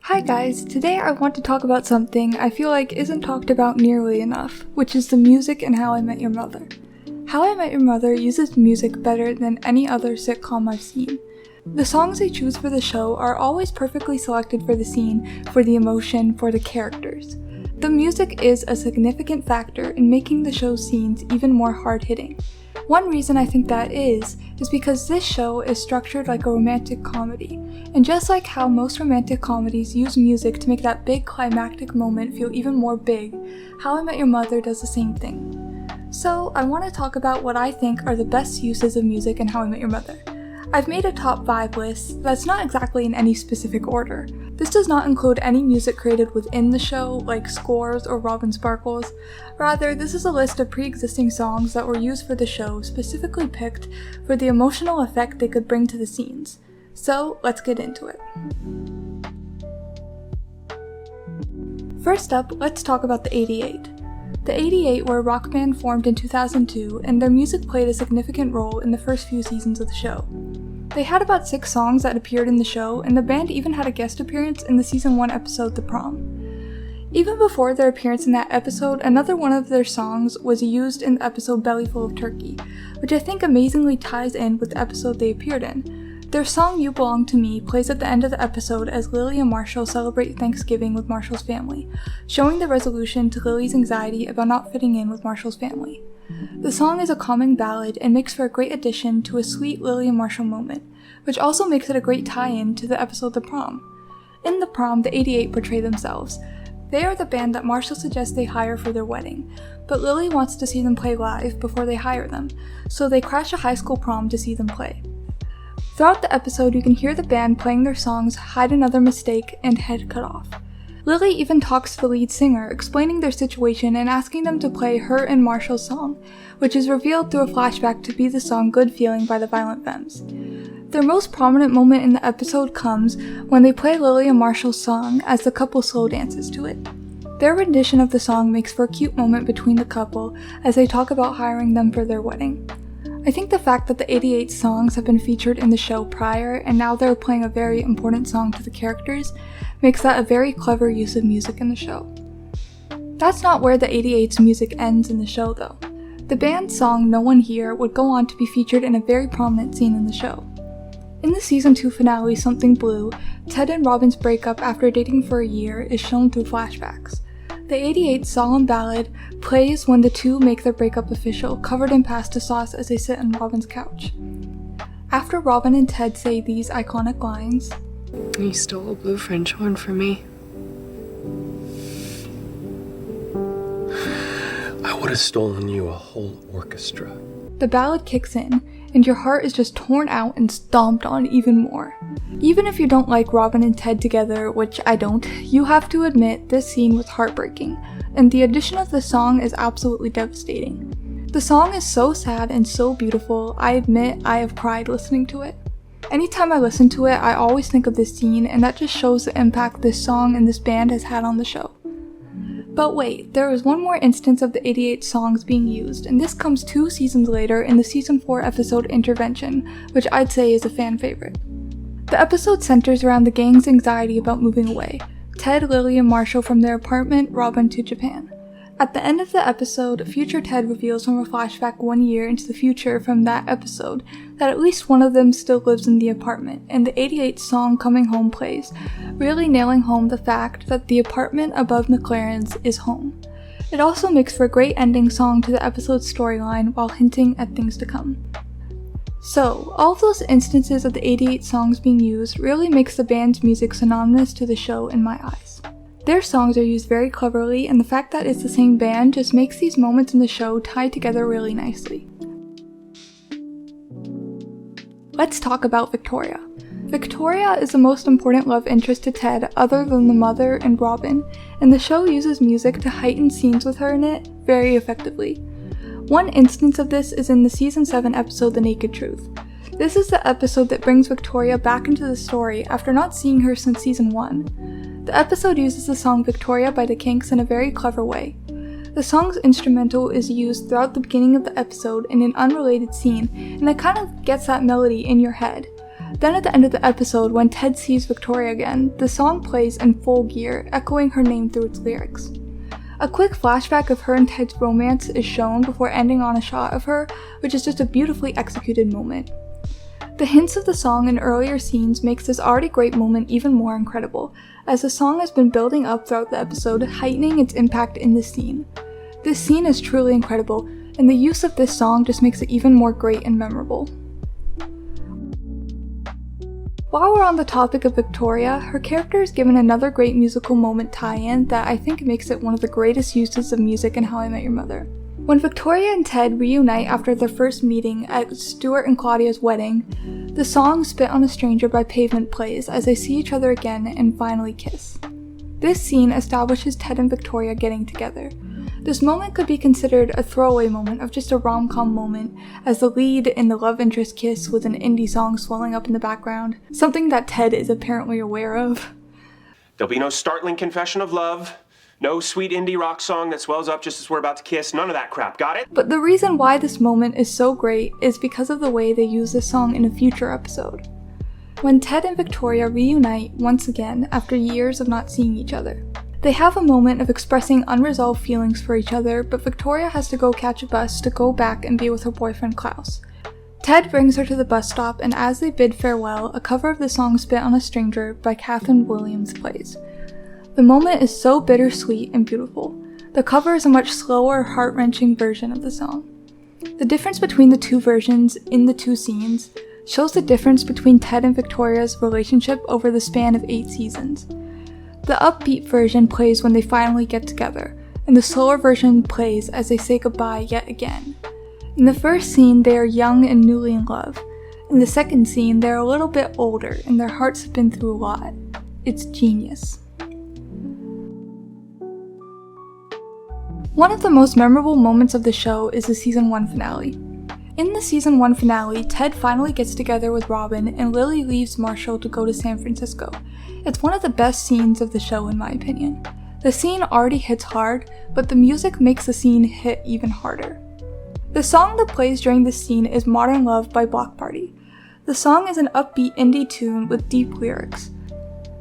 Hi guys, today I want to talk about something I feel like isn't talked about nearly enough, which is the music in How I Met Your Mother. How I Met Your Mother uses music better than any other sitcom I've seen. The songs they choose for the show are always perfectly selected for the scene, for the emotion, for the characters. The music is a significant factor in making the show's scenes even more hard-hitting. One reason I think that is because this show is structured like a romantic comedy, and just like how most romantic comedies use music to make that big climactic moment feel even more big, How I Met Your Mother does the same thing. So I want to talk about what I think are the best uses of music in How I Met Your Mother. I've made a top 5 list that's not exactly in any specific order. This does not include any music created within the show, like scores or Robin Sparkles. Rather, this is a list of pre-existing songs that were used for the show, specifically picked for the emotional effect they could bring to the scenes. So, let's get into it. First up, let's talk about the 88. The 88 were a rock band formed in 2002, and their music played a significant role in the first few seasons of the show. They had about 6 songs that appeared in the show, and the band even had a guest appearance in the season 1 episode The Prom. Even before their appearance in that episode, another one of their songs was used in the episode Bellyful of Turkey, which I think amazingly ties in with the episode they appeared in. Their song You Belong to Me plays at the end of the episode as Lily and Marshall celebrate Thanksgiving with Marshall's family, showing the resolution to Lily's anxiety about not fitting in with Marshall's family. The song is a calming ballad and makes for a great addition to a sweet Lily and Marshall moment, which also makes it a great tie-in to the episode The Prom. In The Prom, the 88 portray themselves. They are the band that Marshall suggests they hire for their wedding, but Lily wants to see them play live before they hire them, so they crash a high school prom to see them play. Throughout the episode, you can hear the band playing their songs Hide Another Mistake and Head Cut Off. Lily even talks to the lead singer, explaining their situation and asking them to play her and Marshall's song, which is revealed through a flashback to be the song Good Feeling by the Violent Femmes. Their most prominent moment in the episode comes when they play Lily and Marshall's song as the couple slow dances to it. Their rendition of the song makes for a cute moment between the couple as they talk about hiring them for their wedding. I think the fact that the 88 songs have been featured in the show prior and now they're playing a very important song to the characters makes that a very clever use of music in the show. That's not where the 88's music ends in the show though. The band's song No One Here would go on to be featured in a very prominent scene in the show. In the season 2 finale Something Blue, Ted and Robin's breakup after dating for a year is shown through flashbacks. The 88 solemn ballad plays when the two make their breakup official, covered in pasta sauce as they sit on Robin's couch. After Robin and Ted say these iconic lines, "You stole a blue French horn from me. I would have stolen you a whole orchestra." the ballad kicks in, and your heart is just torn out and stomped on even more. Even if you don't like Robin and Ted together, which I don't, you have to admit this scene was heartbreaking, and the addition of the song is absolutely devastating. The song is so sad and so beautiful, I admit I have cried listening to it. Anytime I listen to it, I always think of this scene, and that just shows the impact this song and this band has had on the show. But wait, there is one more instance of the 88 songs being used, and this comes 2 seasons later in the season 4 episode Intervention, which I'd say is a fan favorite. The episode centers around the gang's anxiety about moving away, Ted, Lily, and Marshall from their apartment, Robin to Japan. At the end of the episode, future Ted reveals from a flashback 1 year into the future from that episode that at least one of them still lives in the apartment, and the 88 song Coming Home plays, really nailing home the fact that the apartment above McLaren's is home. It also makes for a great ending song to the episode's storyline while hinting at things to come. So, all of those instances of the 88 songs being used really makes the band's music synonymous to the show in my eyes. Their songs are used very cleverly, and the fact that it's the same band just makes these moments in the show tie together really nicely. Let's talk about Victoriaaa. Victoriaaa is the most important love interest to Ted other than the mother and Robin, and the show uses music to heighten scenes with her in it very effectively. One instance of this is in the season 7 episode The Naked Truth. This is the episode that brings Victoriaaa back into the story after not seeing her since season 1. The episode uses the song Victoriaaa by the Kinks in a very clever way. The song's instrumental is used throughout the beginning of the episode in an unrelated scene, and it kind of gets that melody in your head. Then at the end of the episode, when Ted sees Victoria again, the song plays in full gear, echoing her name through its lyrics. A quick flashback of her and Ted's romance is shown before ending on a shot of her, which is just a beautifully executed moment. The hints of the song in earlier scenes makes this already great moment even more incredible, as the song has been building up throughout the episode, heightening its impact in this scene. This scene is truly incredible, and the use of this song just makes it even more great and memorable. While we're on the topic of Victoria, her character is given another great musical moment tie-in that I think makes it one of the greatest uses of music in How I Met Your Mother. When Victoria and Ted reunite after their first meeting at Stuart and Claudia's wedding, the song Spit on a Stranger by Pavement plays as they see each other again and finally kiss. This scene establishes Ted and Victoria getting together. This moment could be considered a throwaway moment of just a rom-com moment, as the lead in the love interest kiss with an indie song swelling up in the background, something that Ted is apparently aware of. There'll be no startling confession of love, no sweet indie rock song that swells up just as we're about to kiss, none of that crap, got it? But the reason why this moment is so great is because of the way they use this song in a future episode. When Ted and Victoria reunite once again after years of not seeing each other. They have a moment of expressing unresolved feelings for each other, but Victoria has to go catch a bus to go back and be with her boyfriend Klaus. Ted brings her to the bus stop, and as they bid farewell, a cover of the song Spit on a Stranger by Katherine Williams plays. The moment is so bittersweet and beautiful. The cover is a much slower, heart-wrenching version of the song. The difference between the two versions in the two scenes shows the difference between Ted and Victoria's relationship over the span of 8 seasons. The upbeat version plays when they finally get together, and the slower version plays as they say goodbye yet again. In the first scene, they are young and newly in love. In the second scene, they are a little bit older, and their hearts have been through a lot. It's genius. One of the most memorable moments of the show is the season 1 finale. In the season 1 finale, Ted finally gets together with Robin, and Lily leaves Marshall to go to San Francisco. It's one of the best scenes of the show in my opinion. The scene already hits hard, but the music makes the scene hit even harder. The song that plays during this scene is Modern Love by Block Party. The song is an upbeat indie tune with deep lyrics.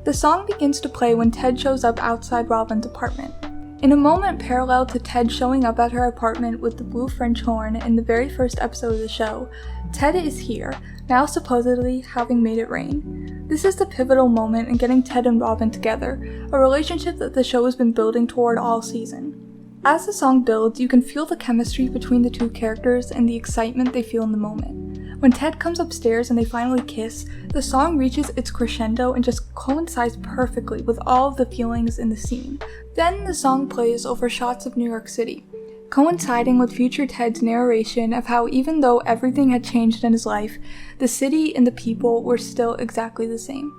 The song begins to play when Ted shows up outside Robin's apartment. In a moment parallel to Ted showing up at her apartment with the blue French horn in the very first episode of the show, Ted is here, now supposedly having made it rain. This is the pivotal moment in getting Ted and Robin together, a relationship that the show has been building toward all season. As the song builds, you can feel the chemistry between the two characters and the excitement they feel in the moment. When Ted comes upstairs and they finally kiss, the song reaches its crescendo and just coincides perfectly with all of the feelings in the scene. Then the song plays over shots of New York City, coinciding with future Ted's narration of how even though everything had changed in his life, the city and the people were still exactly the same.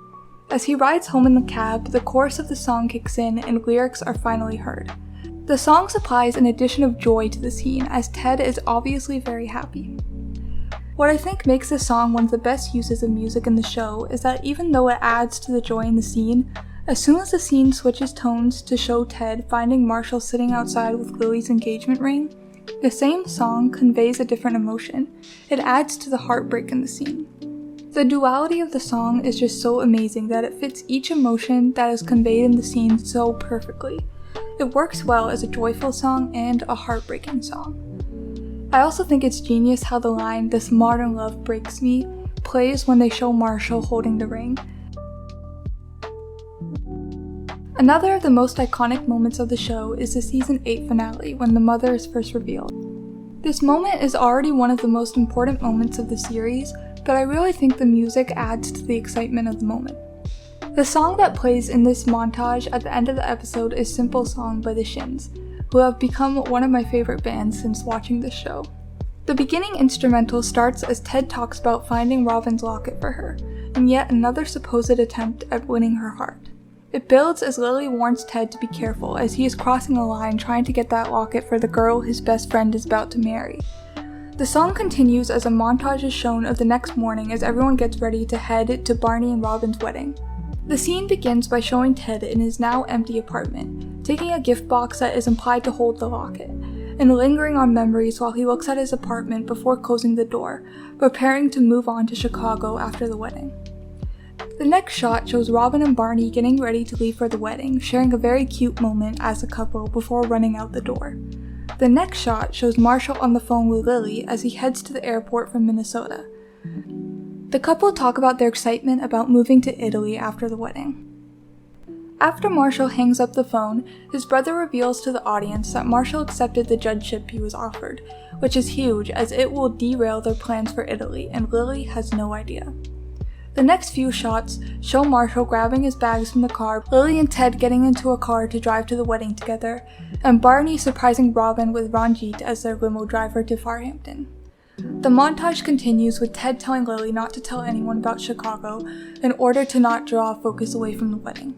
As he rides home in the cab, the chorus of the song kicks in and lyrics are finally heard. The song supplies an addition of joy to the scene, as Ted is obviously very happy. What I think makes this song one of the best uses of music in the show is that even though it adds to the joy in the scene, as soon as the scene switches tones to show Ted finding Marshall sitting outside with Lily's engagement ring, the same song conveys a different emotion. It adds to the heartbreak in the scene. The duality of the song is just so amazing that it fits each emotion that is conveyed in the scene so perfectly. It works well as a joyful song and a heartbreaking song. I also think it's genius how the line, "This modern love breaks me," plays when they show Marshall holding the ring. Another of the most iconic moments of the show is the season 8 finale when the mother is first revealed. This moment is already one of the most important moments of the series, but I really think the music adds to the excitement of the moment. The song that plays in this montage at the end of the episode is Simple Song by the Shins, who have become one of my favorite bands since watching this show. The beginning instrumental starts as Ted talks about finding Robin's locket for her, and yet another supposed attempt at winning her heart. It builds as Lily warns Ted to be careful as he is crossing a line trying to get that locket for the girl his best friend is about to marry. The song continues as a montage is shown of the next morning as everyone gets ready to head to Barney and Robin's wedding. The scene begins by showing Ted in his now empty apartment, taking a gift box that is implied to hold the locket, and lingering on memories while he looks at his apartment before closing the door, preparing to move on to Chicago after the wedding. The next shot shows Robin and Barney getting ready to leave for the wedding, sharing a very cute moment as a couple before running out the door. The next shot shows Marshall on the phone with Lily as he heads to the airport from Minnesota. The couple talk about their excitement about moving to Italy after the wedding. After Marshall hangs up the phone, his brother reveals to the audience that Marshall accepted the judgeship he was offered, which is huge as it will derail their plans for Italy, and Lily has no idea. The next few shots show Marshall grabbing his bags from the car, Lily and Ted getting into a car to drive to the wedding together, and Barney surprising Robin with Ranjit as their limo driver to Farhampton. The montage continues with Ted telling Lily not to tell anyone about Chicago in order to not draw focus away from the wedding.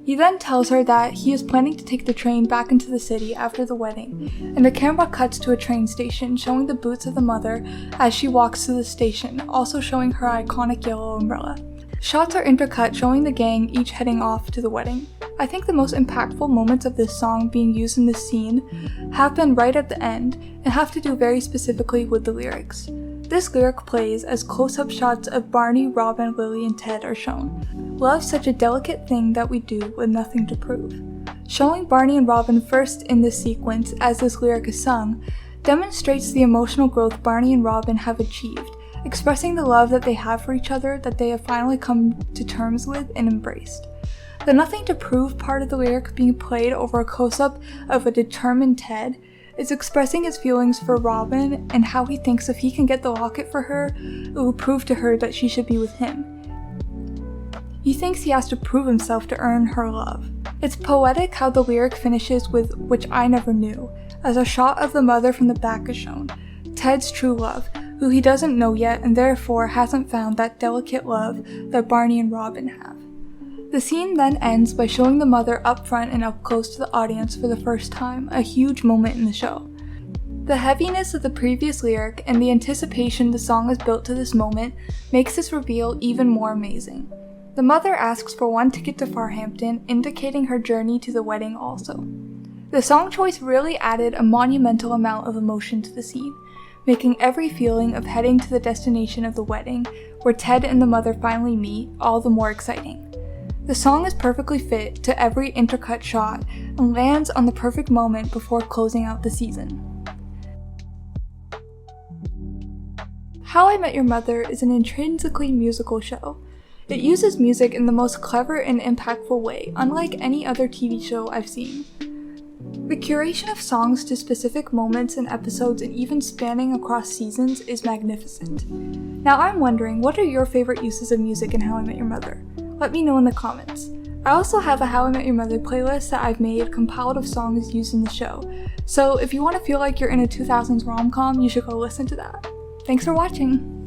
He then tells her that he is planning to take the train back into the city after the wedding, and the camera cuts to a train station showing the boots of the mother as she walks to the station, also showing her iconic yellow umbrella. Shots are intercut showing the gang each heading off to the wedding. I think the most impactful moments of this song being used in this scene happen right at the end and have to do very specifically with the lyrics. This lyric plays as close-up shots of Barney, Robin, Lily, and Ted are shown. Love's such a delicate thing that we do with nothing to prove. Showing Barney and Robin first in this sequence as this lyric is sung demonstrates the emotional growth Barney and Robin have achieved, expressing the love that they have for each other that they have finally come to terms with and embraced. The nothing to prove part of the lyric being played over a close-up of a determined Ted is expressing his feelings for Robin and how he thinks if he can get the locket for her, it will prove to her that she should be with him. He thinks he has to prove himself to earn her love. It's poetic how the lyric finishes with "which I never knew," as a shot of the mother from the back is shown, Ted's true love, who he doesn't know yet and therefore hasn't found that delicate love that Barney and Robin have. The scene then ends by showing the mother up front and up close to the audience for the first time, a huge moment in the show. The heaviness of the previous lyric and the anticipation the song has built to this moment makes this reveal even more amazing. The mother asks for one ticket to Farhampton, indicating her journey to the wedding also. The song choice really added a monumental amount of emotion to the scene, making every feeling of heading to the destination of the wedding, where Ted and the mother finally meet, all the more exciting. The song is perfectly fit to every intercut shot and lands on the perfect moment before closing out the season. How I Met Your Mother is an intrinsically musical show. It uses music in the most clever and impactful way, unlike any other TV show I've seen. The curation of songs to specific moments and episodes and even spanning across seasons is magnificent. Now I'm wondering, what are your favorite uses of music in How I Met Your Mother? Let me know in the comments. I also have a How I Met Your Mother playlist that I've made compiled of songs used in the show, so if you want to feel like you're in a 2000s rom-com, you should go listen to that. Thanks for watching!